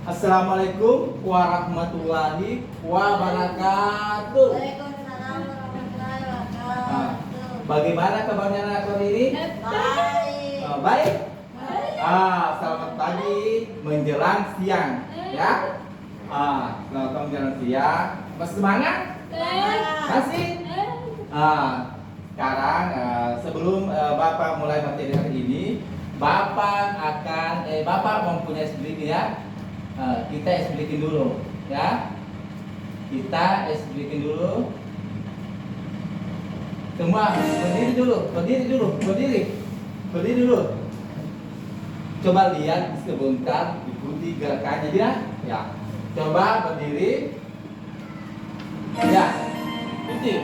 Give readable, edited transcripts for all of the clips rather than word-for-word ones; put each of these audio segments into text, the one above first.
Assalamualaikum warahmatullahi wabarakatuh. Waalaikumsalam warahmatullahi Ah, wabarakatuh. Bagaimana kabarnya anak ini? Baik. Baik. Selamat pagi menjelang siang, ya. Selamat menjelang siang. Masih semangat? Masih? Sekarang sebelum Bapak mulai materi hari ini, Bapak mempunyai sedikit ya. Kita explikin dulu, ya. Kita explikin dulu. Semua berdiri dulu. Coba lihat sebentar, ikuti gerakannya dia. Ya. Coba berdiri. Ya. Ikuti.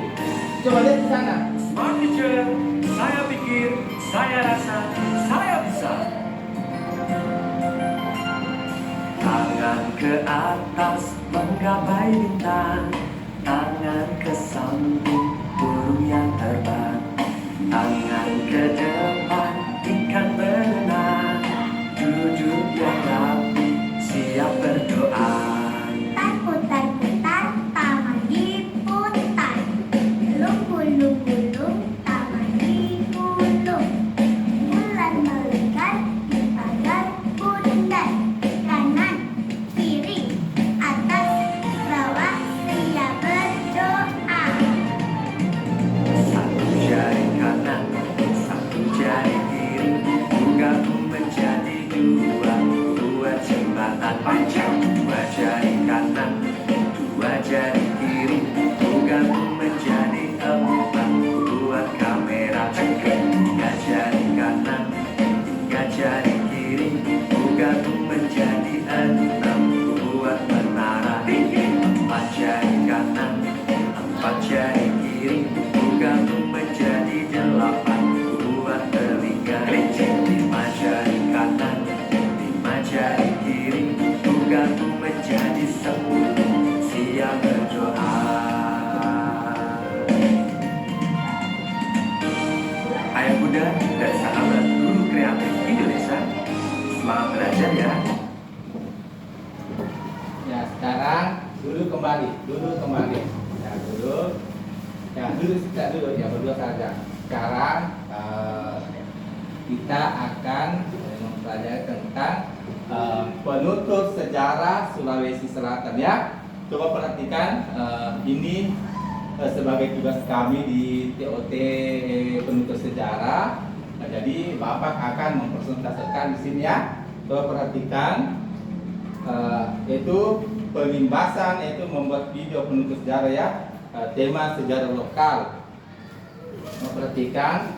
Coba lihat di sana. Smart teacher, saya pikir, saya rasa, saya bisa. Tangan ke atas menggapai bintang, tangan ke samping burung yang terbang, tangan ke depan ikan berenang, duduk yang rapi siap berdoa. Putar-putar, taman diputar. Gulung-gulung, taman digulung. Bulan melekat di pagar bundar. Kanan, kiri, atas, bawah, siap berdoa. Satu jari kanan, satu jari kiri, gabung menjadi dua, buat jembatan panjang. Dua jari kanan, dua jari kiri, gabung menjadi empat, buat kamera cengkeh. Tiga jari kanan, tiga jari kiri, gabung menjadi enam, buat menara tinggi. Empat jari kanan, empat jari kiri, gabung menjadi delapan, buat telinga kelinci. Lima jari kanan, lima jari kiri, gabung menjadi sepuluh, siap berdoa. Ayah Bunda dan sahabat guru kreatif Indonesia, selamat belajar ya. Ya, sekarang duduk kembali. Ya, duduk. Ya, berdua saja. Sekarang kita akan mempelajari tentang penutur sejarah Sulawesi Selatan, ya. Coba perhatikan, ini sebagai tugas kami di TOT penutur sejarah. Jadi Bapak akan mempresentasikan di sini, ya. Coba perhatikan. Itu pelimbasan, itu membuat video penutur sejarah, ya. Tema sejarah lokal. Memperhatikan,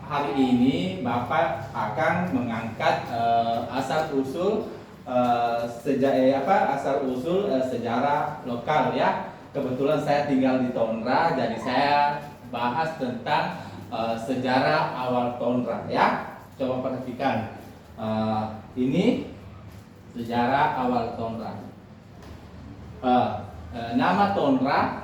hari ini Bapak akan mengangkat asal usul sejarah lokal, ya. Kebetulan saya tinggal di Tondra, jadi saya bahas tentang sejarah awal Tondra, ya. Coba perhatikan, ini sejarah awal Tondra. Nama Tondra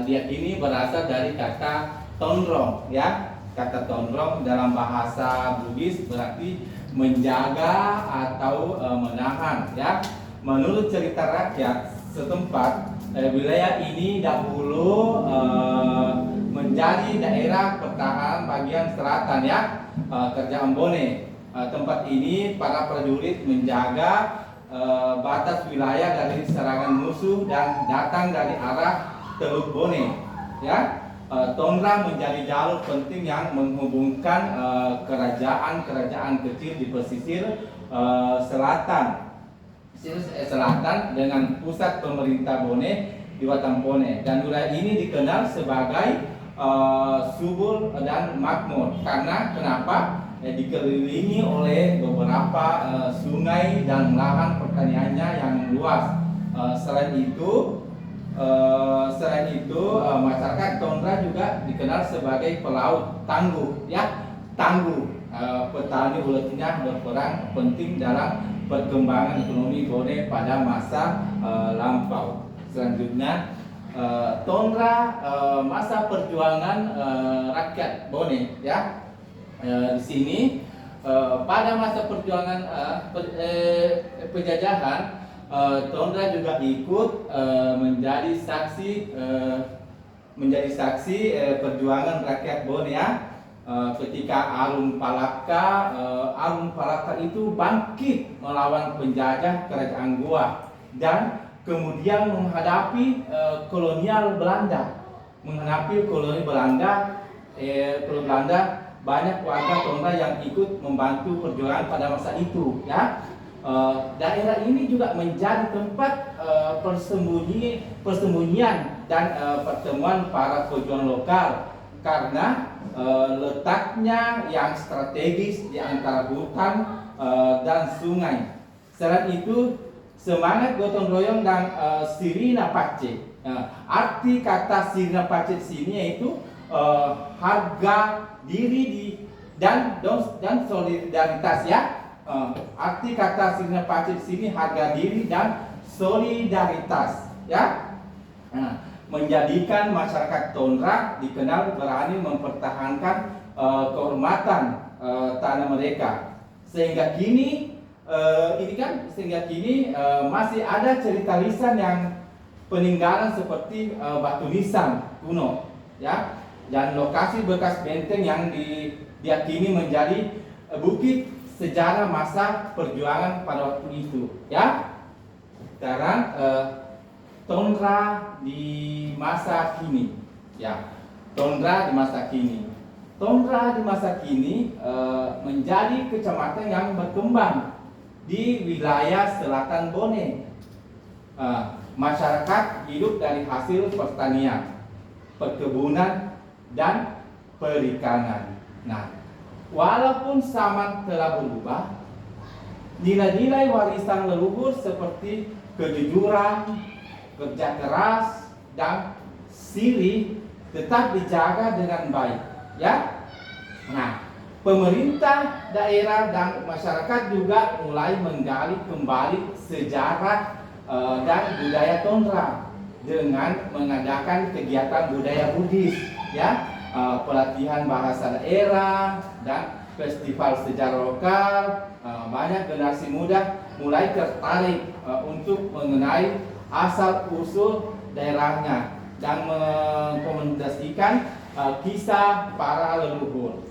dia ini berasal dari kata tondrong, ya. Kata tondrong dalam bahasa Bugis berarti menjaga atau menahan, ya. Menurut cerita rakyat setempat, wilayah ini dahulu menjadi daerah pertahanan bagian selatan, ya. Kerajaan Bone. Tempat ini para prajurit menjaga batas wilayah dari serangan musuh dan datang dari arah Teluk Bone, ya. Tondra menjadi jalur penting yang menghubungkan kerajaan-kerajaan kecil di pesisir selatan dengan pusat pemerintah Bone di Watampone, dan wilayah ini dikenal sebagai subur dan makmur karena kenapa? Dikelilingi oleh beberapa sungai dan lahan pertaniannya yang luas. Selain itu masyarakat Tondra juga dikenal sebagai pelaut tangguh, ya. Tangguh. Petani uletnya berperan penting dalam perkembangan ekonomi Bone pada masa lampau. Selanjutnya, Tondra masa perjuangan rakyat Bone, ya. Di sini pada masa perjuangan penjajahan, Tondra juga ikut menjadi saksi perjuangan rakyat Bone ya. Ketika Arun Palaka itu bangkit melawan penjajah kerajaan Goa dan kemudian menghadapi koloni Belanda. Banyak warga Tondra yang ikut membantu perjuangan pada masa itu ya. Daerah ini juga menjadi tempat persembunyian dan pertemuan para pejuang lokal karena letaknya yang strategis di antara hutan dan sungai. Selain itu, semangat gotong royong dan sirina pace. Arti kata sirina pace di sini yaitu harga diri dan solidaritas ya. Arti kata sirina pace di sini harga diri dan solidaritas ya. Menjadikan masyarakat Tondra dikenal berani mempertahankan kehormatan tanah mereka sehingga kini masih ada cerita lisan yang peninggalan seperti batu nisan kuno ya, dan lokasi bekas benteng yang diyakini menjadi bukit sejarah masa perjuangan pada waktu itu ya. Sekarang Tondra di masa kini ya. Tondra di masa kini menjadi kecamatan yang berkembang di wilayah selatan Bone. Masyarakat hidup dari hasil pertanian, perkebunan dan perikanan. Nah, walaupun zaman telah berubah, nilai-nilai warisan leluhur seperti kejujuran, kerja keras dan sirih tetap dijaga dengan baik ya. Nah, pemerintah daerah dan masyarakat juga mulai menggali kembali sejarah dan budaya Tondra dengan mengadakan kegiatan budaya Buddhis ya, pelatihan bahasa daerah dan festival sejarah lokal. Banyak generasi muda mulai tertarik untuk mengenai asal-usul daerahnya dan mengkomunikasikan kisah para leluhur.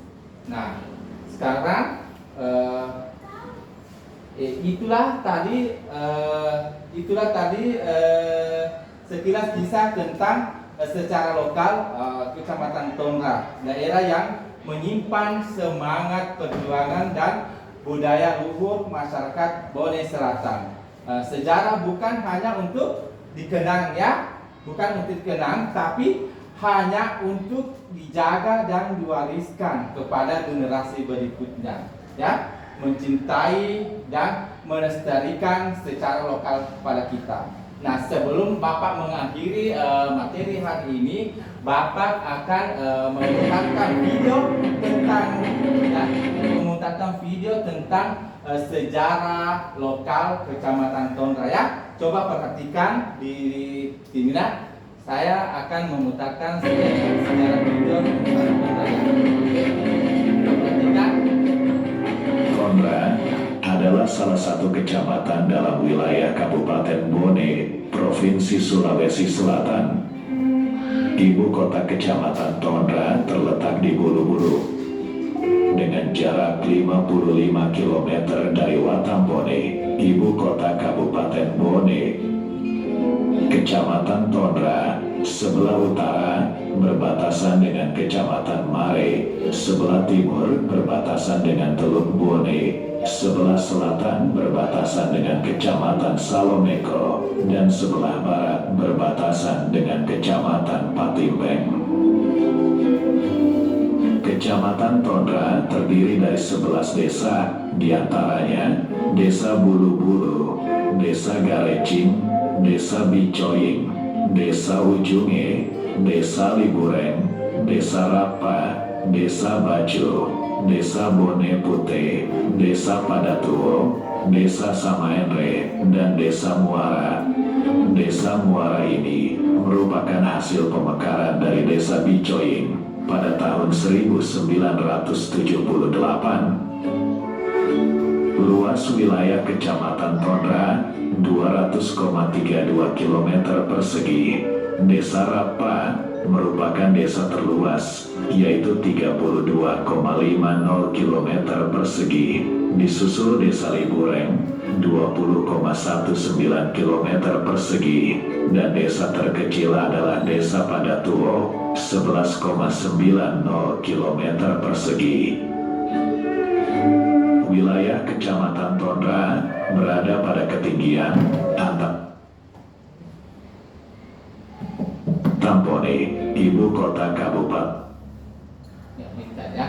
Nah, sekarang itulah tadi sekilas kisah tentang secara lokal Kecamatan Tondra, daerah yang menyimpan semangat perjuangan dan budaya luhur masyarakat Bone Selatan. Sejarah bukan hanya untuk dikenang ya, tapi hanya untuk dijaga dan diwariskan kepada generasi berikutnya ya, mencintai dan melestarikan secara lokal kepada kita. Nah, sebelum Bapak mengakhiri materi hari ini, Bapak akan memutarkan video tentang sejarah lokal Kecamatan Tondra ya. Coba perhatikan di sini. Saya akan memutarkan sejarah video tentang Tondra ya. Perhatikan. Tondra adalah salah satu kecamatan dalam wilayah Kabupaten Bone, Provinsi Sulawesi Selatan. Ibu kota Kecamatan Tondra terletak di Bulu-Bulu dengan jarak 55 km dari Watambone, ibu kota Kabupaten Bone. Kecamatan Tondra sebelah utara berbatasan dengan Kecamatan Mare, sebelah timur berbatasan dengan Teluk Bone, sebelah selatan berbatasan dengan Kecamatan Salomeko, dan sebelah barat berbatasan dengan Kecamatan Patimbeng. Kecamatan Tondra terdiri dari 11 desa, diantaranya Desa Bulu-Bulu, Desa Garecing, Desa Bicoying, Desa Ujunge, Desa Libureng, Desa Rapa, Desa Bajo, Desa Bone Putih, Desa Padatuo, Desa Samaenre, dan Desa Muara. Desa Muara ini merupakan hasil pemekaran dari Desa Bicoying pada tahun 1978. Luas wilayah Kecamatan Tondra 200,32 km persegi. Desa Rapa merupakan desa terluas, yaitu 32,50 km persegi. Disusul Desa Libureng 20,19 km persegi. Dan desa terkecil adalah Desa Padatuo 11,90 km persegi. Wilayah Kecamatan Tondra berada pada ketinggian antara Tampone, ibu kota kabupaten. Ya, minta ya.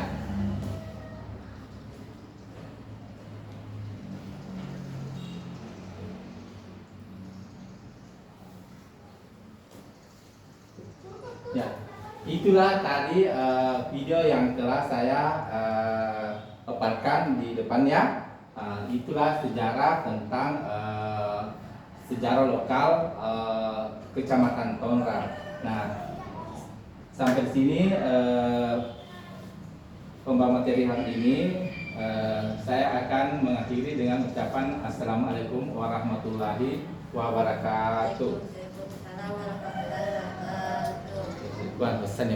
Ya, itulah tadi video yang telah saya paparkan di depannya. Itulah sejarah tentang sejarah lokal Kecamatan Tondra. Nah, sampai di sini pembawa materi hari ini saya akan mengakhiri dengan ucapan Assalamualaikum warahmatullahi wabarakatuh. Waalaikumsalam warahmatullahi wabarakatuh. Tuhan pesan ya.